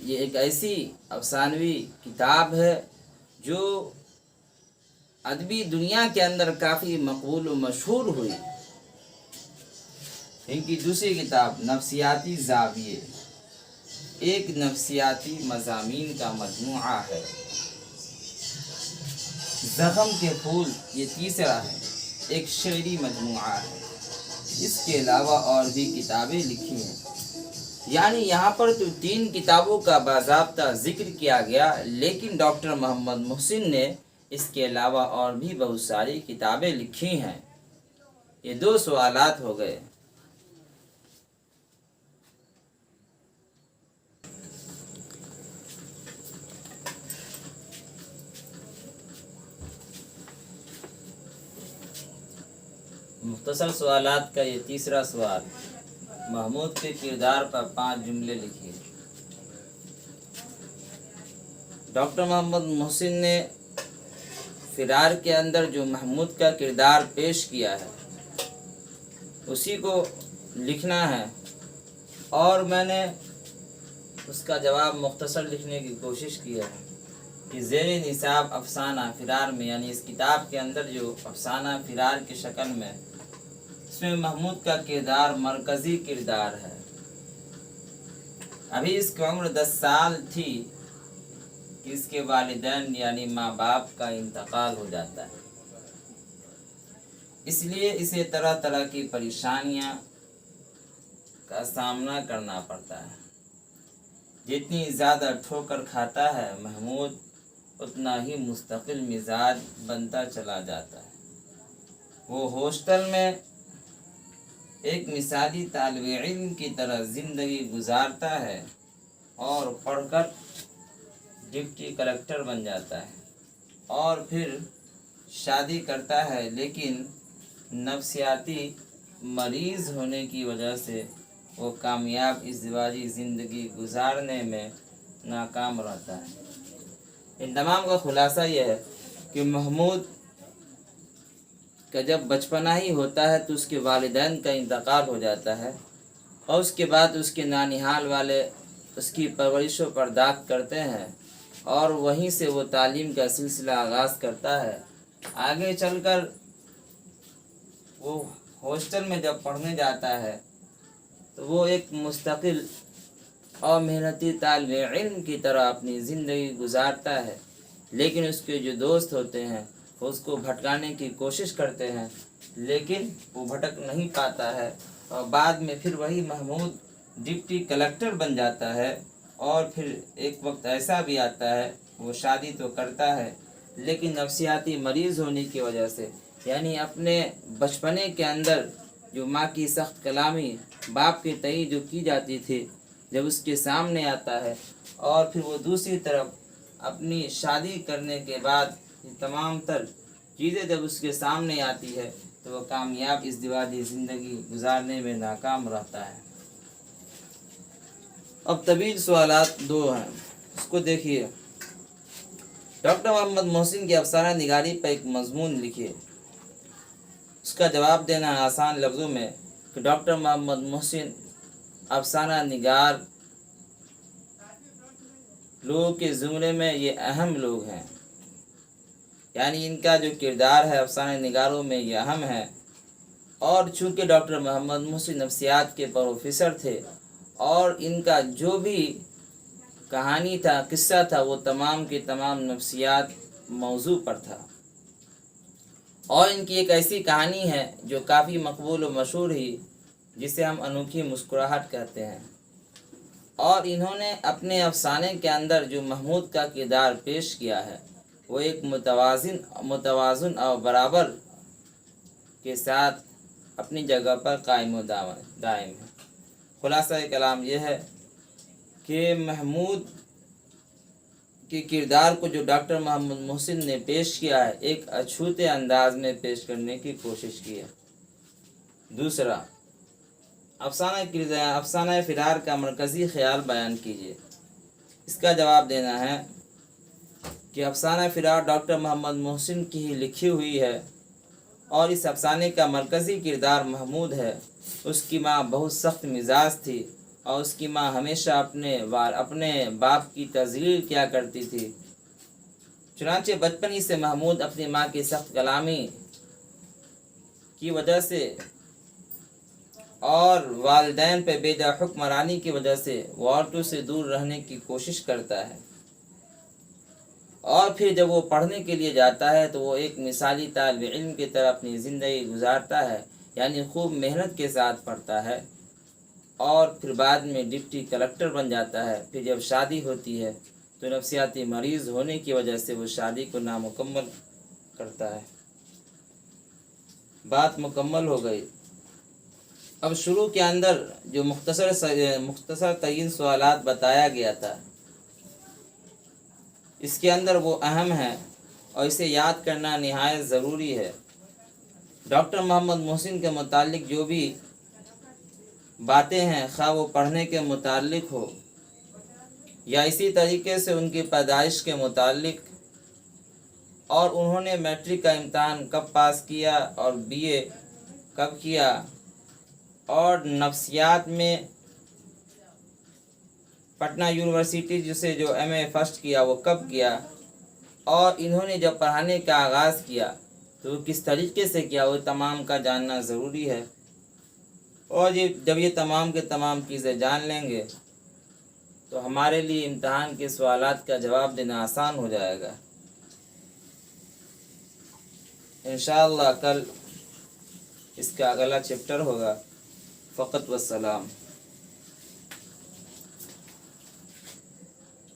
یہ ایک ایسی افسانوی کتاب ہے جو ادبی دنیا کے اندر کافی مقبول و مشہور ہوئی۔ ان کی دوسری کتاب نفسیاتی زاویے ایک نفسیاتی مضامین کا مجموعہ ہے۔ زخم کے پھول یہ تیسرا ہے، ایک شعری مجموعہ ہے۔ اس کے علاوہ اور بھی کتابیں لکھی ہیں، یعنی یہاں پر تو 3 کتابوں کا باضابطہ ذکر کیا گیا، لیکن ڈاکٹر محمد محسن نے اس کے علاوہ اور بھی بہت ساری کتابیں لکھی ہیں۔ یہ 2 سوالات ہو گئے۔ مختصر سوالات کا یہ تیسرا سوال، محمود کے کردار پر 5 جملے لکھیے۔ ڈاکٹر محمد محسن نے فرار کے اندر جو محمود کا کردار پیش کیا ہے اسی کو لکھنا ہے، اور میں نے اس کا جواب مختصر لکھنے کی کوشش کی ہے کہ زیر نصاب افسانہ فرار میں، یعنی اس کتاب کے اندر جو افسانہ فرار کی شکل میں، اس میں محمود کا کردار مرکزی کردار ہے۔ ابھی اس کی عمر 10 سال تھی کہ اس کے والدین یعنی ماں باپ کا انتقال ہو جاتا ہے، اس لیے اسے طرح طرح کی پریشانیاں کا سامنا کرنا پڑتا ہے۔ جتنی زیادہ ٹھوکر کھاتا ہے محمود، اتنا ہی مستقل مزاج بنتا چلا جاتا ہے۔ وہ ہاسٹل میں ایک مثالی طالب علم کی طرح زندگی گزارتا ہے اور پڑھ کر ڈپٹی کلکٹر بن جاتا ہے اور پھر شادی کرتا ہے، لیکن نفسیاتی مریض ہونے کی وجہ سے وہ کامیاب ازدواجی زندگی گزارنے میں ناکام رہتا ہے۔ ان تمام کا خلاصہ یہ ہے کہ محمود کا جب بچپنا ہی ہوتا ہے تو اس کے والدین کا انتقال ہو جاتا ہے، اور اس کے بعد اس کے نانیہال والے اس کی پرورش و پرداخت کرتے ہیں، اور وہیں سے وہ تعلیم کا سلسلہ آغاز کرتا ہے۔ آگے چل کر وہ ہاسٹل میں جب پڑھنے جاتا ہے تو وہ ایک مستقل اور محنتی طالب علم کی طرح اپنی زندگی گزارتا ہے، لیکن اس کے جو دوست ہوتے ہیں وہ اس کو بھٹکانے کی کوشش کرتے ہیں، لیکن وہ بھٹک نہیں پاتا ہے، اور بعد میں پھر وہی محمود ڈپٹی کلکٹر بن جاتا ہے۔ اور پھر ایک وقت ایسا بھی آتا ہے وہ شادی تو کرتا ہے، لیکن نفسیاتی مریض ہونے کی وجہ سے، یعنی اپنے بچپنے کے اندر جو ماں کی سخت کلامی باپ کے تئیں جو کی جاتی تھی، جب اس کے سامنے آتا ہے، اور پھر وہ دوسری طرف اپنی شادی کرنے کے بعد یہ تمام تر چیزیں جب اس کے سامنے آتی ہے تو وہ کامیاب ازدواجی زندگی گزارنے میں ناکام رہتا ہے۔ اب طویل سوالات 2 ہیں، اس کو دیکھیے۔ ڈاکٹر محمد محسن کی افسانہ نگاری پر ایک مضمون لکھیے۔ اس کا جواب دینا ہے آسان لفظوں میں کہ ڈاکٹر محمد محسن افسانہ نگار لوگوں کے زمرے میں یہ اہم لوگ ہیں، یعنی ان کا جو کردار ہے افسانہ نگاروں میں یہ اہم ہے۔ اور چونکہ ڈاکٹر محمد محسن نفسیات کے پروفیسر تھے، اور ان کا جو بھی کہانی تھا، قصہ تھا، وہ تمام کے تمام نفسیات موضوع پر تھا، اور ان کی ایک ایسی کہانی ہے جو کافی مقبول و مشہور ہی، جسے ہم انوکھی مسکراہٹ کہتے ہیں۔ اور انہوں نے اپنے افسانے کے اندر جو محمود کا کردار پیش کیا ہے وہ ایک متوازن اور برابر کے ساتھ اپنی جگہ پر قائم و دائم ہے۔ خلاصہ کلام یہ ہے کہ محمود کے کردار کو جو ڈاکٹر محمد محسن نے پیش کیا ہے ایک اچھوتے انداز میں پیش کرنے کی کوشش کی ہے۔ دوسرا، افسانہ فرار کا مرکزی خیال بیان کیجیے۔ اس کا جواب دینا ہے کہ افسانہ فرار ڈاکٹر محمد محسن کی ہی لکھی ہوئی ہے، اور اس افسانے کا مرکزی کردار محمود ہے۔ اس کی ماں بہت سخت مزاج تھی، اور اس کی ماں ہمیشہ اپنے باپ کی تذلیل کیا کرتی تھی۔ چنانچہ بچپن ہی سے محمود اپنی ماں کی سخت کلامی کی وجہ سے اور والدین پہ بے جا حکمرانی کی وجہ سے وہ عورتوں سے دور رہنے کی کوشش کرتا ہے، اور پھر جب وہ پڑھنے کے لیے جاتا ہے تو وہ ایک مثالی طالب علم کی طرح اپنی زندگی گزارتا ہے، یعنی خوب محنت کے ساتھ پڑھتا ہے اور پھر بعد میں ڈپٹی کلکٹر بن جاتا ہے۔ پھر جب شادی ہوتی ہے تو نفسیاتی مریض ہونے کی وجہ سے وہ شادی کو نامکمل کرتا ہے۔ بات مکمل ہو گئی۔ اب شروع کے اندر جو مختصر ترین سوالات بتایا گیا تھا، اس کے اندر وہ اہم ہے اور اسے یاد کرنا نہایت ضروری ہے۔ ڈاکٹر محمد محسن کے متعلق جو بھی باتیں ہیں، خواہ وہ پڑھنے کے متعلق ہو یا اسی طریقے سے ان کی پیدائش کے متعلق، اور انہوں نے میٹرک کا امتحان کب پاس کیا اور بی اے کب کیا، اور نفسیات میں پٹنہ یونیورسٹی جو ایم اے فرسٹ کیا وہ کب کیا، اور انہوں نے جب پڑھانے کا آغاز کیا تو وہ کس طریقے سے کیا، وہ تمام کا جاننا ضروری ہے۔ اور جب یہ تمام کے تمام چیزیں جان لیں گے تو ہمارے لیے امتحان کے سوالات کا جواب دینا آسان ہو جائے گا۔ انشاءاللہ کل اس کا اگلا چیپٹر ہوگا۔ فقط والسلام۔